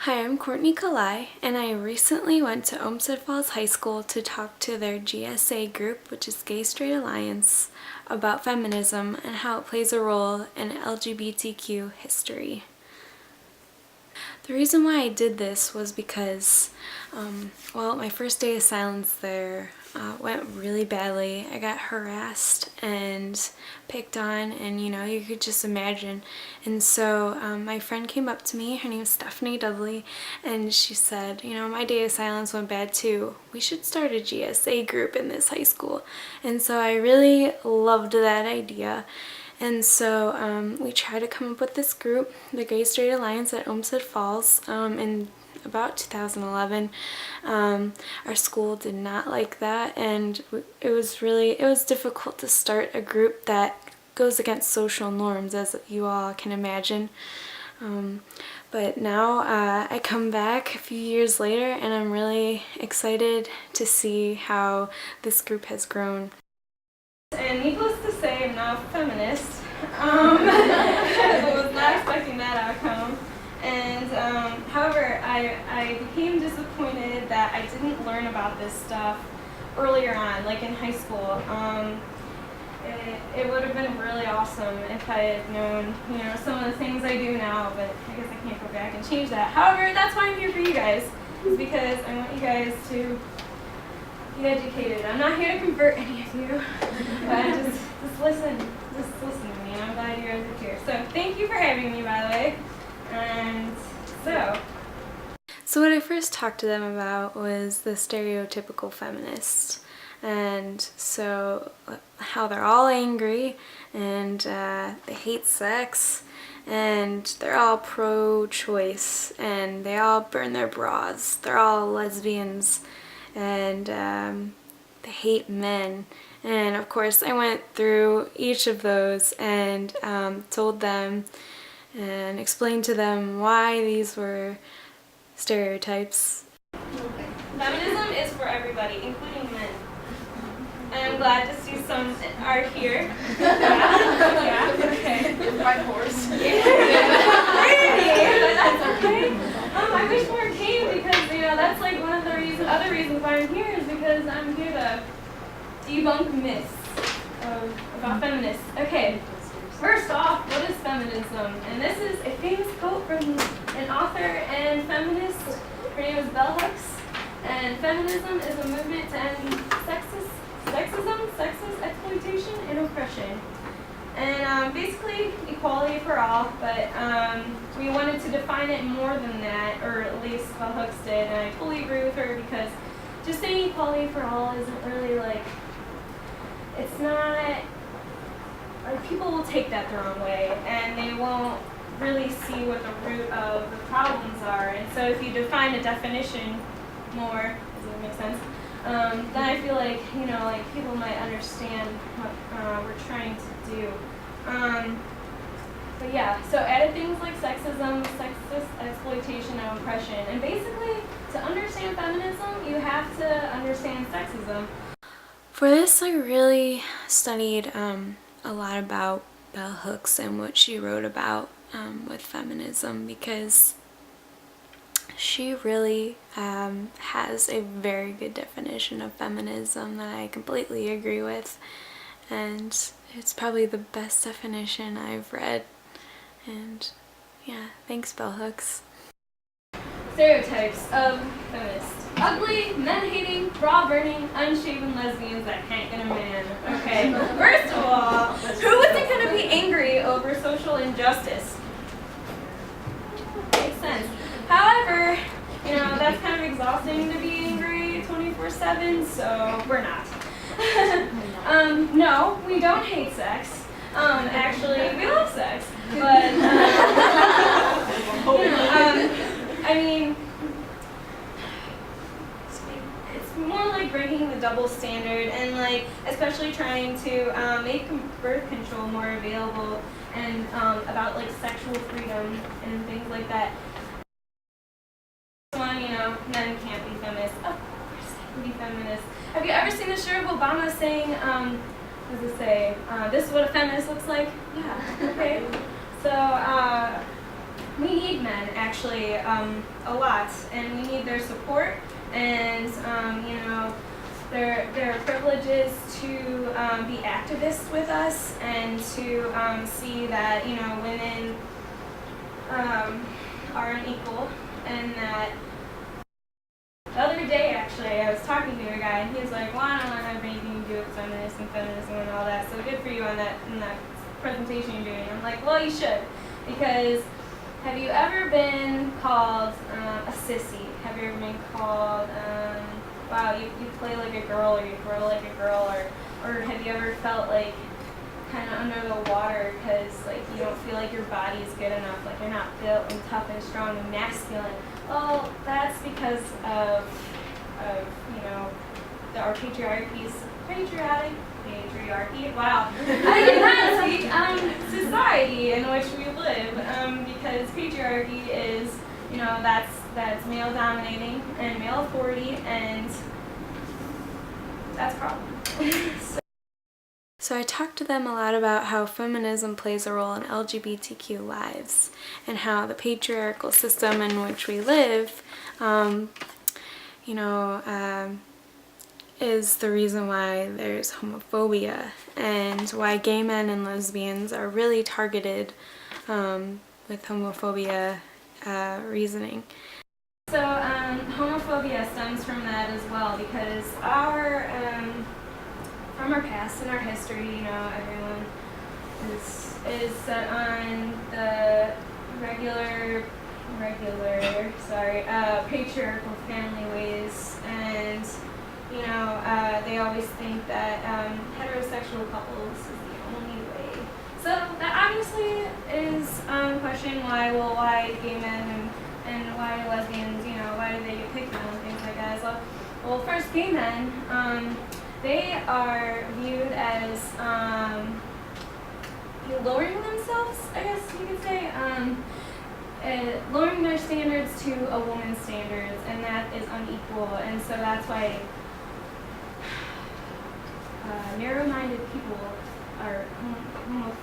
Hi, I'm Courtney Kalai, and I recently went to Olmsted Falls High School to talk to their GSA group, which is Gay Straight Alliance, about feminism and how it plays a role in LGBTQ history. The reason why I did this was because, my first day of silence there went really badly. I got harassed and picked on, and you could just imagine. And so my friend came up to me, her name is Stephanie Dudley, and she said, my day of silence went bad too. We should start a GSA group in this high school. And so I really loved that idea. And so we tried to come up with this group, the Gay Straight Alliance at Olmsted Falls, in about 2011. Our school did not like that, and it was difficult to start a group that goes against social norms, as you all can imagine. But now I come back a few years later, and I'm really excited to see how this group has grown. And needless to say, I'm now a feminist. I was not expecting that outcome. And however, I became disappointed that I didn't learn about this stuff earlier on, like in high school. It would have been really awesome if I had known, some of the things I do now, but I guess I can't go back and change that. However, that's why I'm here for you guys, is because I want you guys to be educated. I'm not here to convert any of you, but just listen to me, and I'm glad you guys are here. So thank you for having me, by the way. And so what I first talked to them about was the stereotypical feminist, and so how they're all angry, and they hate sex, and they're all pro-choice, and they all burn their bras, they're all lesbians, and they hate men. And of course I went through each of those and told them and explained to them why these were stereotypes. Feminism is for everybody, including men. And I'm glad to see some are here. Yeah, okay. My horse. That's okay. I wish more came, because that's like one of the other reasons why I'm here, is because I'm here to debunk myths about feminists. Okay, first off, what is feminism? And this is a famous quote from an author and feminist. Her name is Bell Hooks. And feminism is a movement to end sexism, sexist exploitation, and oppression. And basically equality for all, but we wanted to define it more than that, or at least Bell Hooks did, and I totally agree with her, because just saying equality for all isn't really it's not, people will take that the wrong way, and they won't really see what the root of the problems are. And so if you define a definition more, does that make sense? Then I feel like, people might understand what we're trying to do. But yeah, so added things like sexism, sexist exploitation, and oppression. And basically, to understand feminism, you have to understand sexism. For this, I really studied a lot about Bell Hooks and what she wrote about with feminism, because she really has a very good definition of feminism that I completely agree with, and it's probably the best definition I've read. And yeah, thanks, Bell Hooks. Stereotypes of feminists. Ugly, men-hating, bra-burning, unshaven lesbians that can't get a man. Okay, first of all, who isn't going to be angry over social injustice? Makes sense. However, that's kind of exhausting to be angry 24/7, so we're not. No, we don't hate sex. Actually, we love sex. But, it's more like breaking the double standard, and especially trying to make birth control more available, and about sexual freedom and things like that. Men can't be feminists. Of course they can be feminists. Have you ever seen the shirt of Obama saying, what does it say? This is what a feminist looks like? Yeah, okay. So, we need men actually a lot, and we need their support, and you know, their privileges to be activists with us, and to see that, you know, women are unequal, and that the other day, actually, I was talking to a guy, and he was like, well, I don't have anything to do with feminists and feminism and all that, so good for you on that presentation you're doing. I'm like, well, you should, because have you ever been called a sissy? Have you ever been called, wow, you play like a girl, or you grow like a girl, or have you ever felt like kind of under the water because like you don't feel like your body is good enough, like you're not built and tough and strong and masculine? Well, that's because of you know, our patriarchy. Wow, I did not speak. Society in which we live, because patriarchy is, you know, that's male dominating and male authority, and that's a problem. So I talked to them a lot about how feminism plays a role in LGBTQ lives, and how the patriarchal system in which we live, you know, is the reason why there's homophobia, and why gay men and lesbians are really targeted with homophobia reasoning. So homophobia stems from that as well, because from our past and our history, you know, everyone is set on the patriarchal family ways, and you know, they always think that heterosexual couples is the only way. So that obviously is questioning why gay men and why lesbians, you know, why do they get picked on and things like that. So, well, first, gay men, they are viewed as lowering themselves, I guess you could say, lowering their standards to a woman's standards, and that is unequal, and so that's why narrow-minded people are homophobic.